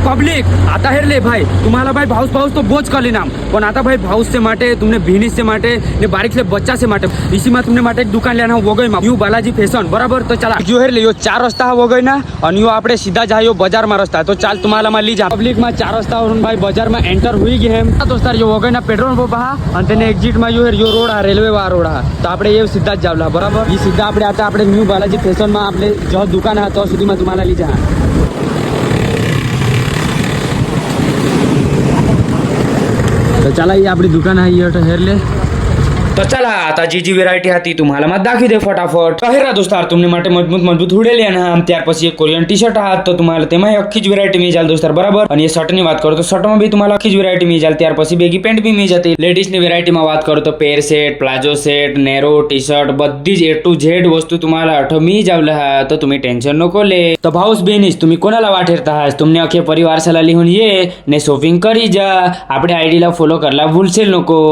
Public आता हेरले भाई तुम्हाला भाई भाऊस भाऊस तो बोझ कर लेना पण आता भाई भाऊस से माटे तुमने भीनिस से माटे ने बारीक से बच्चा से माटे इसी में तुमने माटे एक दुकान लेना वगैरे न्यू बालाजी फॅशन बराबर तो चला जो हेरले यो 4 रस्ता हा वगैरे ना आणि यो આપણે સીધા જાયો બજારમાં રસ્તા તો ચાલ तुम्हाला માં લી જા પબ્લિક માં 4 રસ્તાवरून भाई बजार में एंटर हुई गए हम दोस्तार यो वगैरे ना पेट्रोल पंप हा आणि તેને એક્ઝિટ માં यो रोड हा रेल्वे वा रोड हा તો આપણે એ સીધા જ જાવલા બરાબર ઈ સીધા આપણે आता આપણે ન્યू बालाजी फॅशन માં આપણે જો દુકાન હા તો સુધીમાં तुम्हाला ली जा तो चला ही आपली दुकान आहे ये हेरले तो चला आता जी जी व्हेरायटी હતી तुम्हाला मग दाखवी दे फटाफट हेरा दोस्तार तुमने માટે મજબૂત હુડેલી અને આમ ત્યાર પછી એક કોરિયન ટી શર્ટ હાથ તો तुम्हाला તેમાં આખી જ વેરાયટી मिल जाल दोस्तार बराबर અને એ શર્ટ ની વાત करो तो शर्ट में भी तुम्हाला આખી જ વેરાયટી मिल जाल ત્યાર પછી બેગી પેન્ટ भी मिल जाती लेडीज ની વેરાયટી માં વાત करो तो pair set palazzo set narrow T shirt बद्दी જ A to Z वस्तू तुम्हाला आठव मी जावला तो तुम्ही टेन्शन नको ले तो भाऊस बहिणीस तुम्ही कोणाला वाटेरता आहात तुमने अख्खे परिवार सला लिहून ये ने शॉपिंग करी जा आपल्या आयडी ला फॉलो करला भूलसेल नको।